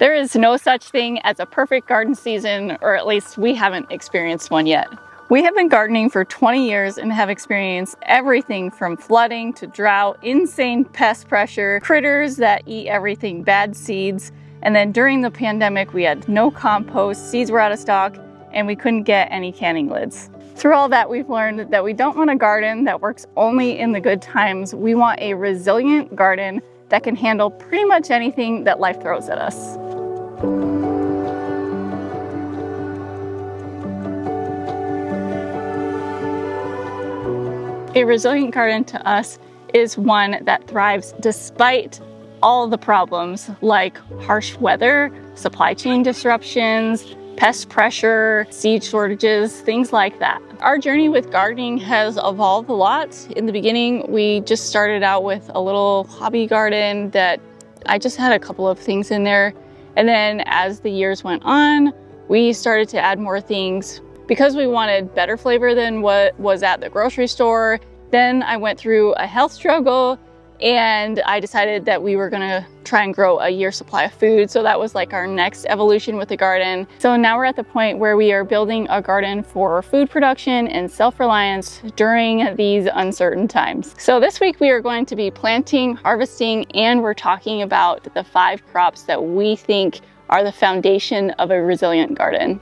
There is no such thing as a perfect garden season, or at least we haven't experienced one yet. We have been gardening for 20 years and have experienced everything from flooding to drought, insane pest pressure, critters that eat everything, bad seeds, and then during the pandemic we had no compost, seeds were out of stock, and we couldn't get any canning lids. Through all that, we've learned that we don't want a garden that works only in the good times. We want a resilient garden that can handle pretty much anything that life throws at us. A resilient garden to us is one that thrives despite all the problems like harsh weather, supply chain disruptions, pest pressure, seed shortages, things like that. Our journey with gardening has evolved a lot. In the beginning, we just started out with a little hobby garden that I just had a couple of things in there. And then as the years went on, we started to add more things because we wanted better flavor than what was at the grocery store. Then I went through a health struggle and I decided that we were gonna try and grow a year's supply of food. So that was like our next evolution with the garden. So now we're at the point where we are building a garden for food production and self-reliance during these uncertain times. So this week we are going to be planting, harvesting, and we're talking about the 5 crops that we think are the foundation of a resilient garden.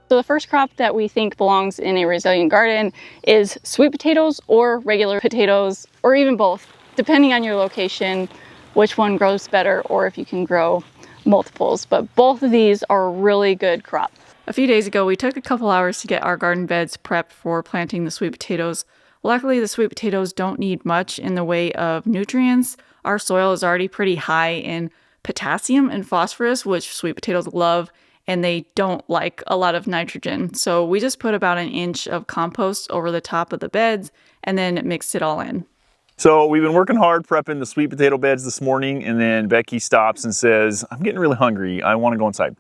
So the first crop that we think belongs in a resilient garden is sweet potatoes or regular potatoes, or even both, depending on your location, which one grows better or if you can grow multiples. But both of these are a really good crop. A few days ago, we took a couple hours to get our garden beds prepped for planting the sweet potatoes. Luckily, the sweet potatoes don't need much in the way of nutrients. Our soil is already pretty high in potassium and phosphorus, which sweet potatoes love, and they don't like a lot of nitrogen. So we just put about 1 inch of compost over the top of the beds and then mixed it all in. So we've been working hard prepping the sweet potato beds this morning, and then Becky stops and says, I'm getting really hungry. I want to go inside.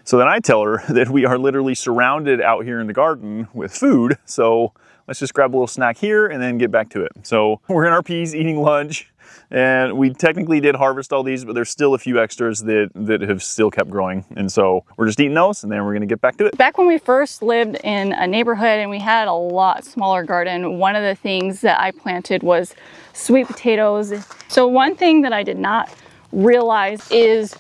So then I tell her that we are literally surrounded out here in the garden with food. So let's just grab a little snack here and then get back to it. So we're in our peas eating lunch. And we technically did harvest all these, but there's still a few extras that have still kept growing. And so we're just eating those, and then we're gonna get back to it. Back when we first lived in a neighborhood and we had a lot smaller garden, one of the things that I planted was sweet potatoes. So one thing that I did not realize is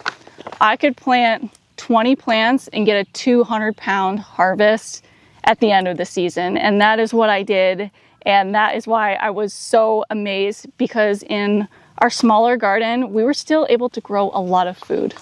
I could plant 20 plants and get a 200-pound harvest at the end of the season. And that is what I did. And that is why I was so amazed, because in our smaller garden, we were still able to grow a lot of food.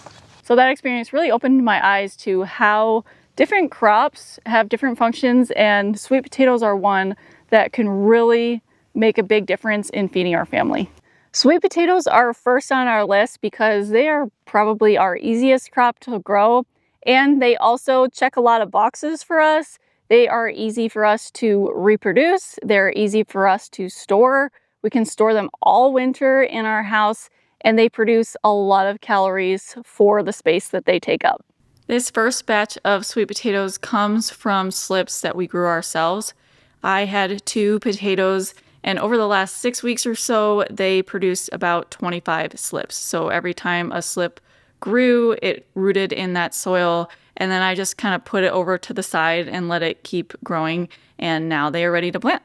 So that experience really opened my eyes to how different crops have different functions, and sweet potatoes are one that can really make a big difference in feeding our family. Sweet potatoes are first on our list because they are probably our easiest crop to grow, and they also check a lot of boxes for us. They are easy for us to reproduce. They're easy for us to store. We can store them all winter in our house, and they produce a lot of calories for the space that they take up. This first batch of sweet potatoes comes from slips that we grew ourselves. I had 2 potatoes, and over the last 6 weeks or so, they produced about 25 slips. So every time a slip grew, it rooted in that soil, and then I just kind of put it over to the side and let it keep growing, and now they are ready to plant.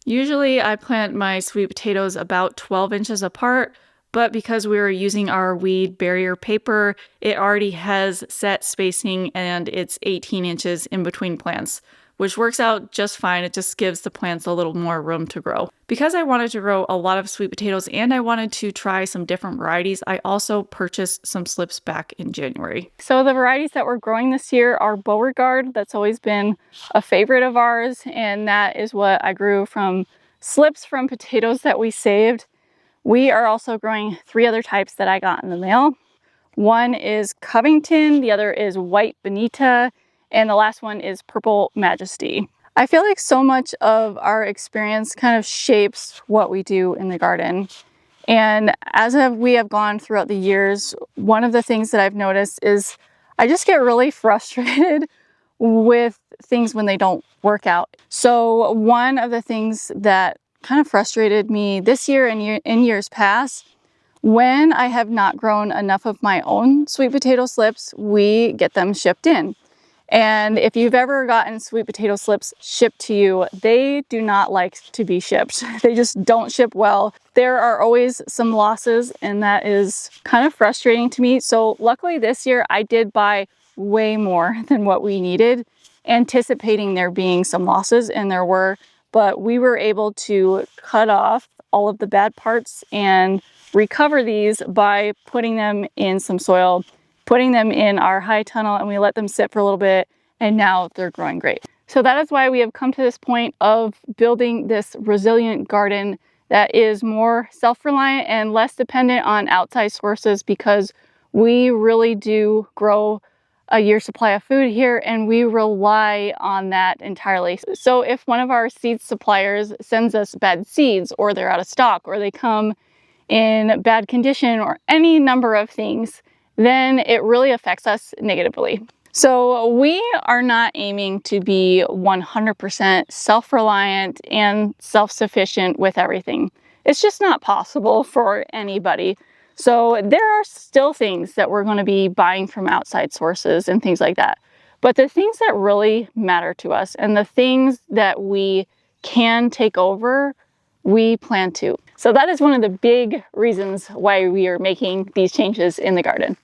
Usually I plant my sweet potatoes about 12 inches apart, but because we were using our weed barrier paper, it already has set spacing and it's 18 inches in between plants, which works out just fine. It just gives the plants a little more room to grow. Because I wanted to grow a lot of sweet potatoes and I wanted to try some different varieties, I also purchased some slips back in January. So the varieties that we're growing this year are Beauregard. That's always been a favorite of ours, and that is what I grew from slips from potatoes that we saved. We are also growing 3 other types that I got in the mail. One is Covington, the other is White Bonita, and the last one is Purple Majesty. I feel like so much of our experience kind of shapes what we do in the garden. And as we have gone throughout the years, one of the things that I've noticed is I just get really frustrated with things when they don't work out. So one of the things that kind of frustrated me this year and in years past When I have not grown enough of my own sweet potato slips, we get them shipped in. And if you've ever gotten sweet potato slips shipped to you, they do not like to be shipped. They just don't ship well. There are always some losses, and that is kind of frustrating to me. So luckily this year I did buy way more than what we needed, anticipating there being some losses, and there were, but we were able to cut off all of the bad parts and recover these by putting them in some soil, putting them in our high tunnel, and we let them sit for a little bit, and now they're growing great. So that is why we have come to this point of building this resilient garden that is more self-reliant and less dependent on outside sources, because we really do grow a year's supply of food here and we rely on that entirely. So if one of our seed suppliers sends us bad seeds, or they're out of stock, or they come in bad condition, or any number of things, then it really affects us negatively. So we are not aiming to be 100% self-reliant and self-sufficient with everything. It's just not possible for anybody. So there are still things that we're going to be buying from outside sources and things like that. But the things that really matter to us, and the things that we can take over, we plan to. So that is one of the big reasons why we are making these changes in the garden.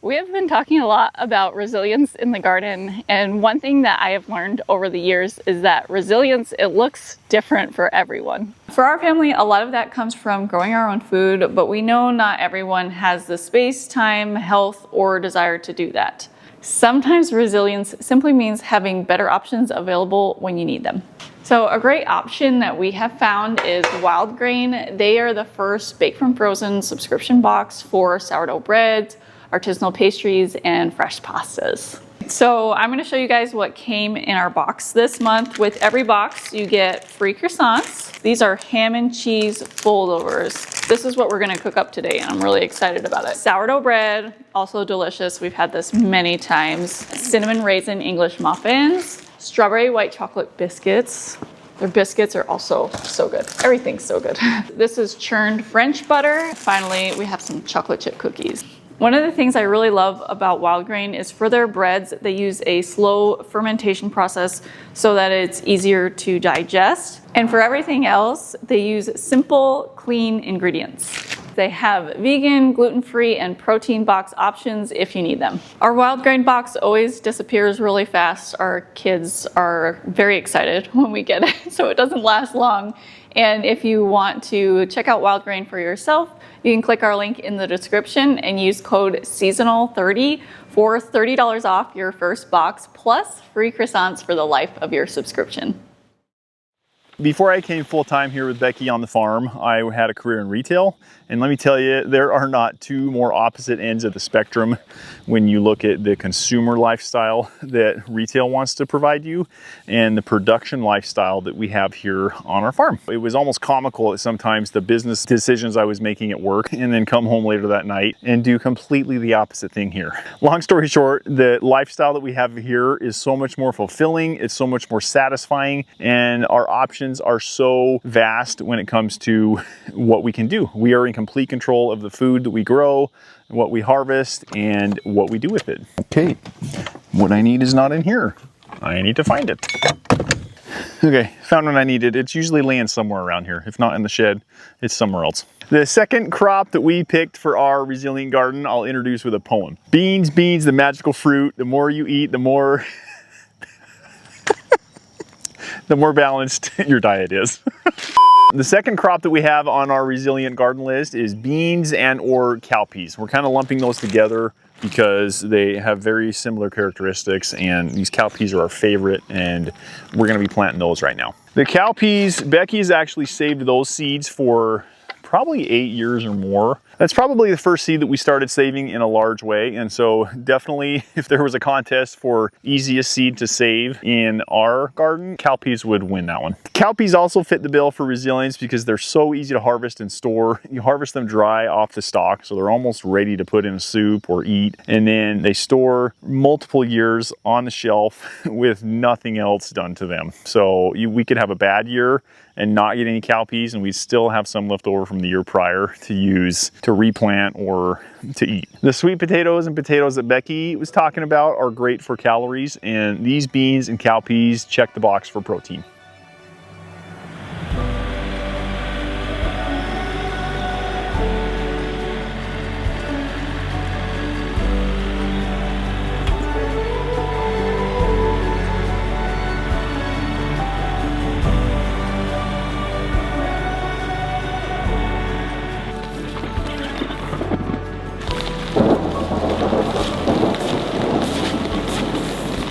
We have been talking a lot about resilience in the garden, and one thing that I have learned over the years is that resilience, it looks different for everyone. For our family, a lot of that comes from growing our own food, but we know not everyone has the space, time, health, or desire to do that. Sometimes resilience simply means having better options available when you need them. So a great option that we have found is Wildgrain. They are the first baked from frozen subscription box for sourdough breads, artisanal pastries, and fresh pastas. So I'm going to show you guys what came in our box this month. With every box, you get free croissants. These are ham and cheese foldovers. This is what we're going to cook up today, and I'm really excited about it. Sourdough bread, also delicious. We've had this many times. Cinnamon raisin English muffins. Strawberry white chocolate biscuits. Their biscuits are also so good. Everything's so good. This is churned French butter. Finally, we have some chocolate chip cookies. One of the things I really love about Wildgrain is for their breads, they use a slow fermentation process so that it's easier to digest. And for everything else, they use simple, clean ingredients. They have vegan, gluten-free, and protein box options if you need them. Our Wildgrain box always disappears really fast. Our kids are very excited when we get it, so it doesn't last long. And if you want to check out Wildgrain for yourself, you can click our link in the description and use code SEASONAL30 for $30 off your first box, plus free croissants for the life of your subscription. Before I came full-time here with Becky on the farm, I had a career in retail. And let me tell you, there are not two more opposite ends of the spectrum when you look at the consumer lifestyle that retail wants to provide you and the production lifestyle that we have here on our farm. It was almost comical at sometimes the business decisions I was making at work, and then come home later that night and do completely the opposite thing here. Long story short, the lifestyle that we have here is so much more fulfilling, it's so much more satisfying, and our options are so vast when it comes to what we can do. We are in complete control of the food that we grow, what we harvest, and what we do with it. Okay, what I need is not in here. I need to find it. Okay, found what I needed. It's usually laying somewhere around here. If not in the shed, it's somewhere else. The second crop that we picked for our resilient garden, I'll introduce with a poem. Beans, beans, the magical fruit. The more you eat, the more the more balanced your diet is. The second crop that we have on our resilient garden list is beans and or cowpeas. We're kind of lumping those together because they have very similar characteristics, and these cowpeas are our favorite, and we're going to be planting those right now. The cowpeas, Becky has actually saved those seeds for probably 8 years or more. That's probably the first seed that we started saving in a large way, and so definitely if there was a contest for easiest seed to save in our garden, cowpeas would win that one. Cowpeas also fit the bill for resilience because they're so easy to harvest and store. You harvest them dry off the stalk, so they're almost ready to put in a soup or eat, and then they store multiple years on the shelf with nothing else done to them. So we could have a bad year and not get any cowpeas, and we still have some left over from the year prior to use to replant or to eat. The sweet potatoes and potatoes that Becky was talking about are great for calories, and these beans and cowpeas check the box for protein.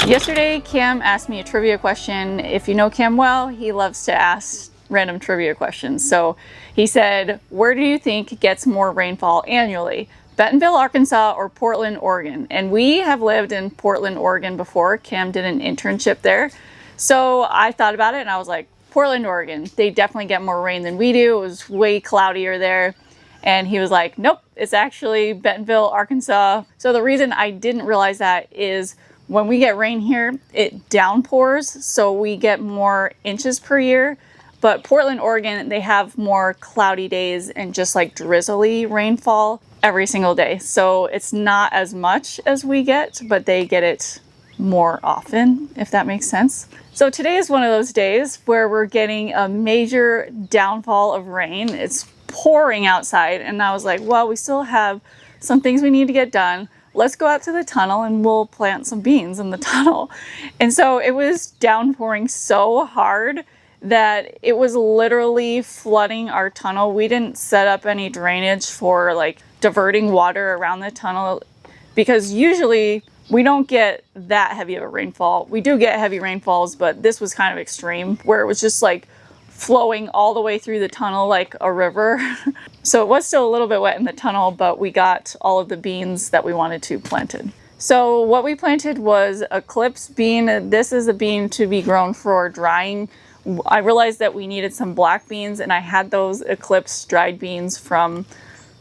Yesterday, Cam asked me a trivia question. If you know Cam well, he loves to ask random trivia questions. So he said, where do you think gets more rainfall annually? Bentonville, Arkansas, or Portland, Oregon? And we have lived in Portland, Oregon before. Cam did an internship there. So I thought about it and I was like, Portland, Oregon. They definitely get more rain than we do. It was way cloudier there. And he was like, nope, it's actually Bentonville, Arkansas. So the reason I didn't realize that is when we get rain here, it downpours, so we get more inches per year. But Portland, Oregon, they have more cloudy days and just like drizzly rainfall every single day. So it's not as much as we get, but they get it more often, if that makes sense. So today is one of those days where we're getting a major downfall of rain. It's pouring outside, and I was like, well, we still have some things we need to get done. Let's go out to the tunnel and we'll plant some beans in the tunnel. And so it was downpouring so hard that it was literally flooding our tunnel. We didn't set up any drainage for like diverting water around the tunnel because usually we don't get that heavy of a rainfall. We do get heavy rainfalls, but this was kind of extreme where it was just like flowing all the way through the tunnel like a river. So it was still a little bit wet in the tunnel, but we got all of the beans that we wanted to planted. So what we planted was Eclipse bean. This is a bean to be grown for drying. I realized that we needed some black beans, and I had those Eclipse dried beans from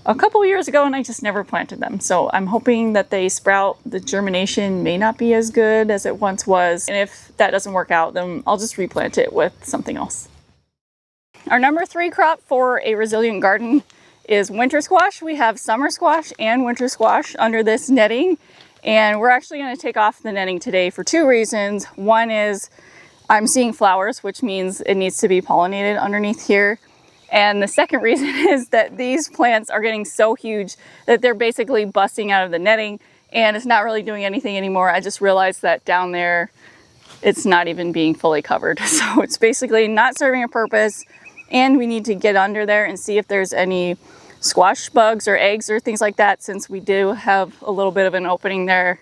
a couple years ago, and I just never planted them. So I'm hoping that they sprout. The germination may not be as good as it once was. And if that doesn't work out, then I'll just replant it with something else. Our number 3 crop for a resilient garden is winter squash. We have summer squash and winter squash under this netting, and we're actually going to take off the netting today for 2 reasons. One is I'm seeing flowers, which means it needs to be pollinated underneath here. And the second reason is that these plants are getting so huge that they're basically busting out of the netting, and it's not really doing anything anymore. I just realized that down there, it's not even being fully covered. So it's basically not serving a purpose. And we need to get under there and see if there's any squash bugs or eggs or things like that. Since we do have a little bit of an opening there,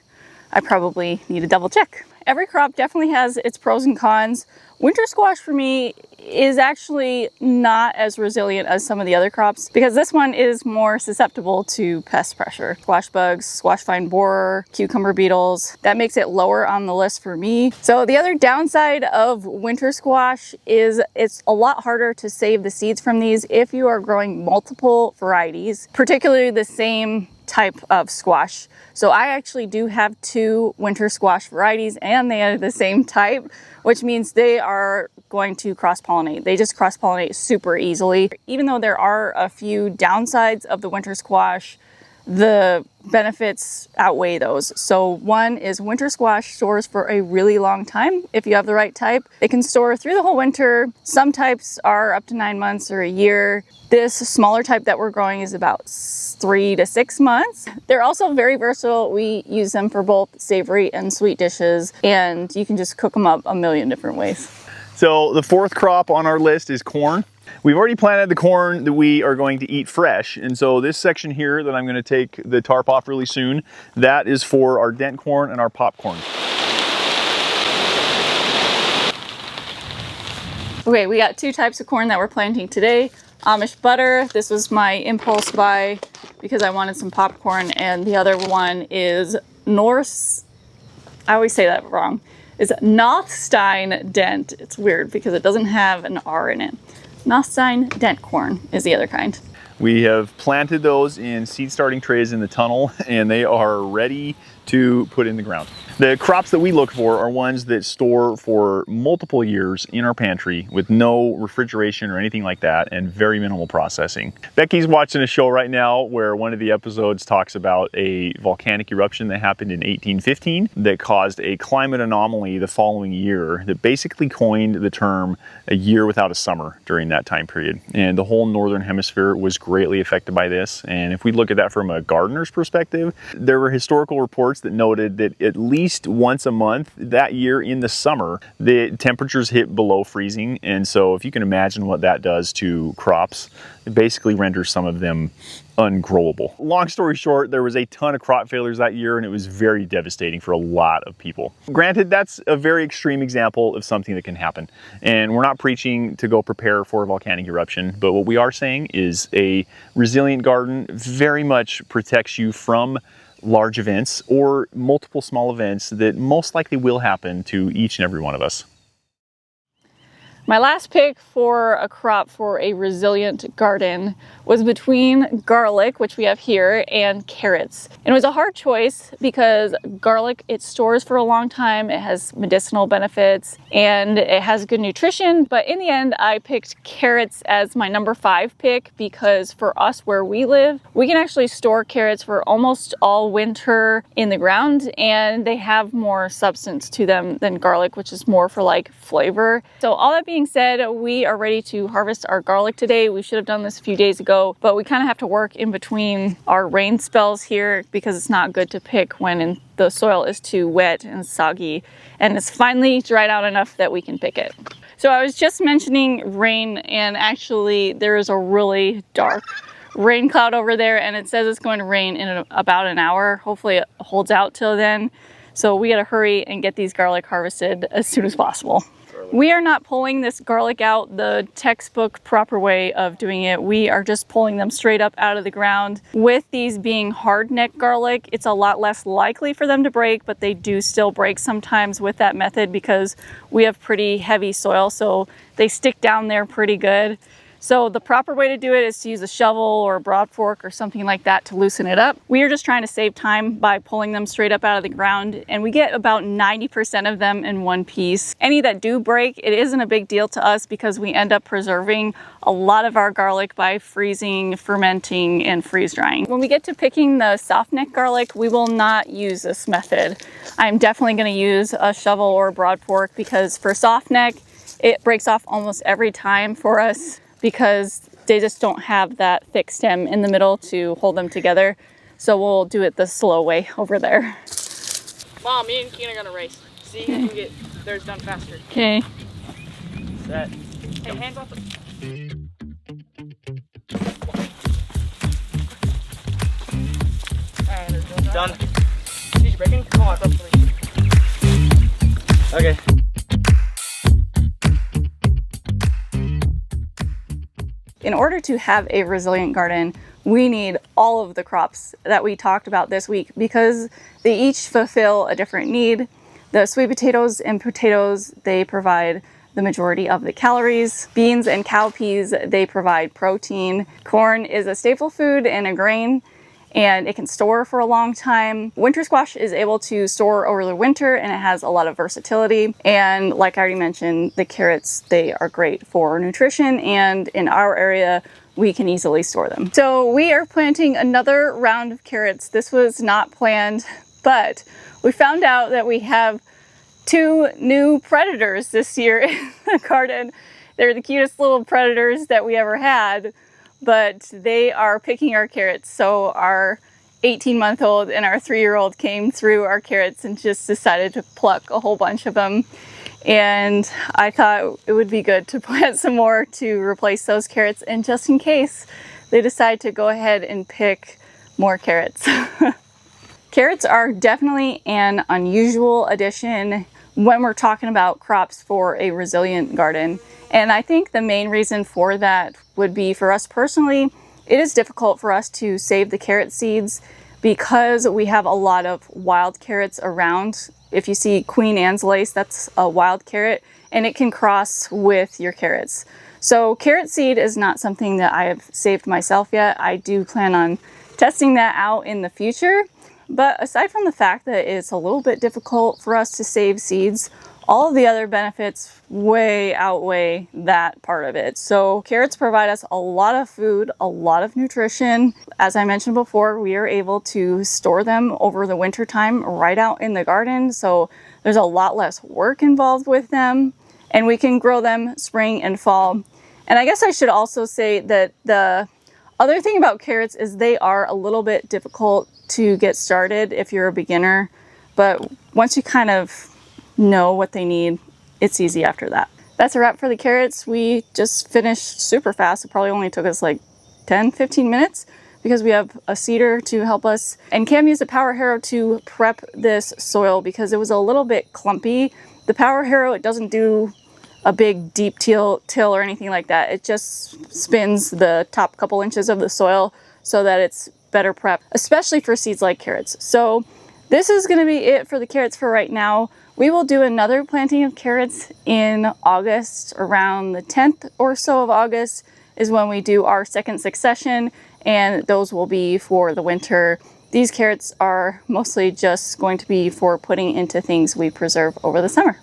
I probably need to double check. Every crop definitely has its pros and cons. Winter squash for me is actually not as resilient as some of the other crops because this one is more susceptible to pest pressure. Squash bugs, squash vine borer, cucumber beetles. That makes it lower on the list for me. So the other downside of winter squash is it's a lot harder to save the seeds from these if you are growing multiple varieties, particularly the same type of squash. So I actually do have 2 winter squash varieties and they are the same type, which means they are going to cross-pollinate. They just cross-pollinate super easily. Even though there are a few downsides of the winter squash, the benefits outweigh those. So one is winter squash stores for a really long time if you have the right type. It can store through the whole winter. Some types are up to 9 months or a year. This smaller type that we're growing is about 3 to 6 months. They're also very versatile. We use them for both savory and sweet dishes, and you can just cook them up a million different ways. So the 4th crop on our list is corn. We've already planted the corn that we are going to eat fresh, and so this section here that I'm going to take the tarp off really soon, that is for our dent corn and our popcorn. Okay, we got 2 types of corn that we're planting today. Amish butter, this was my impulse buy because I wanted some popcorn, and the other one is I always say that wrong, is Nothstein dent. It's weird because it doesn't have an R in it. Nothstein dent corn is the other kind. We have planted those in seed starting trays in the tunnel, and they are ready to put in the ground. The crops that we look for are ones that store for multiple years in our pantry with no refrigeration or anything like that, and very minimal processing. Becky's watching a show right now where one of the episodes talks about a volcanic eruption that happened in 1815 that caused a climate anomaly the following year that basically coined the term a year without a summer during that time period. And the whole northern hemisphere was greatly affected by this. And if we look at that from a gardener's perspective, there were historical reports that noted that at least once a month that year in the summer, the temperatures hit below freezing. And so if you can imagine what that does to crops, it basically renders some of them ungrowable. Long story short, there was a ton of crop failures that year, and it was very devastating for a lot of people. Granted, that's a very extreme example of something that can happen. And we're not preaching to go prepare for a volcanic eruption, but what we are saying is a resilient garden very much protects you from large events or multiple small events that most likely will happen to each and every one of us. My last pick for a crop for a resilient garden was between garlic, which we have here, and carrots. And it was a hard choice because garlic, it stores for a long time, it has medicinal benefits, and it has good nutrition. But in the end, I picked carrots as my number 5 pick because for us where we live, we can actually store carrots for almost all winter in the ground, and they have more substance to them than garlic, which is more for like flavor. So all that being said, we are ready to harvest our garlic today. We should have done this a few days ago, but we kind of have to work in between our rain spells here because it's not good to pick when the soil is too wet and soggy, and it's finally dried out enough that we can pick it. So I was just mentioning rain, and actually there is a really dark rain cloud over there, and it says it's going to rain in about an hour. Hopefully it holds out till then. So we gotta hurry and get these garlic harvested as soon as possible. We are not pulling this garlic out the textbook proper way of doing it. We are just pulling them straight up out of the ground. With these being hard-neck garlic, it's a lot less likely for them to break, but they do still break sometimes with that method because we have pretty heavy soil, so they stick down there pretty good. So the proper way to do it is to use a shovel or a broad fork or something like that to loosen it up. We are just trying to save time by pulling them straight up out of the ground, and we get about 90% of them in one piece. Any that do break, it isn't a big deal to us because we end up preserving a lot of our garlic by freezing, fermenting, and freeze drying. When we get to picking the soft neck garlic, we will not use this method. I'm definitely going to use a shovel or a broad fork because for soft neck, it breaks off almost every time for us, because they just don't have that thick stem in the middle to hold them together. So we'll do it the slow way over there. Mom, me and Keen are gonna race. See who can get theirs done faster. Okay. Set. Hey, hands off the... Alright, done. Did you breaking? Come on, please. Okay. In order to have a resilient garden, we need all of the crops that we talked about this week because they each fulfill a different need. The sweet potatoes and potatoes, they provide the majority of the calories. Beans and cowpeas, they provide protein. Corn is a staple food and a grain, and it can store for a long time. Winter squash is able to store over the winter, and it has a lot of versatility. And like I already mentioned, the carrots, they are great for nutrition, and in our area, we can easily store them. So we are planting another round of carrots. This was not planned, but we found out that we have 2 new predators this year in the garden. They're the cutest little predators that we ever had, but they are picking our carrots. So our 18-month-old and our 3-year-old came through our carrots and just decided to pluck a whole bunch of them. And I thought it would be good to plant some more to replace those carrots, and just in case they decide to go ahead and pick more carrots. Carrots are definitely an unusual addition when we're talking about crops for a resilient garden. And I think the main reason for that would be, for us personally, it is difficult for us to save the carrot seeds because we have a lot of wild carrots around. If you see Queen Anne's lace, that's a wild carrot, and it can cross with your carrots. So carrot seed is not something that I have saved myself yet. I do plan on testing that out in the future. But aside from the fact that it's a little bit difficult for us to save seeds, all of the other benefits way outweigh that part of it. So carrots provide us a lot of food, a lot of nutrition. As I mentioned before, we are able to store them over the winter time right out in the garden. So there's a lot less work involved with them, and we can grow them spring and fall. And I guess I should also say that the other thing about carrots is they are a little bit difficult to get started if you're a beginner, but once you kind of know what they need, it's easy after that. That's a wrap for the carrots. We just finished super fast. It probably only took us like 10-15 minutes because we have a seeder to help us. And Cam used a power harrow to prep this soil because it was a little bit clumpy. The power harrow, it doesn't do a big deep till or anything like that. It just spins the top couple inches of the soil so that it's better prepped, especially for seeds like carrots. So this is going to be it for the carrots for right now. We will do another planting of carrots in August. Around the 10th or so of August is when we do our second succession, and those will be for the winter. These carrots are mostly just going to be for putting into things we preserve over the summer.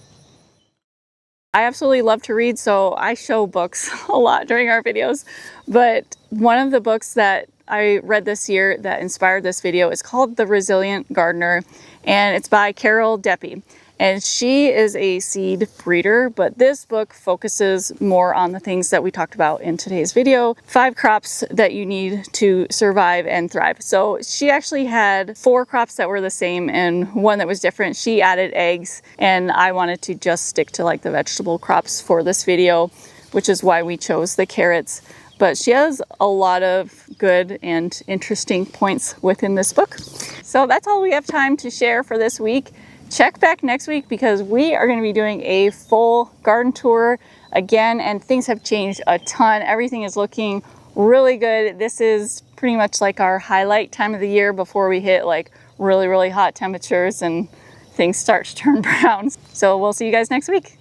I absolutely love to read, so I show books a lot during our videos, but one of the books that I read this year that inspired this video is called The Resilient Gardener, and it's by Carol Deppe. And she is a seed breeder, but this book focuses more on the things that we talked about in today's video. 5 crops that you need to survive and thrive. So she actually had 4 crops that were the same and one that was different. She added eggs, and I wanted to just stick to like the vegetable crops for this video, which is why we chose the carrots. But she has a lot of good and interesting points within this book. So that's all we have time to share for this week. Check back next week because we are going to be doing a full garden tour again, and things have changed a ton. Everything is looking really good. This is pretty much like our highlight time of the year before we hit like really hot temperatures and things start to turn brown. So we'll see you guys next week.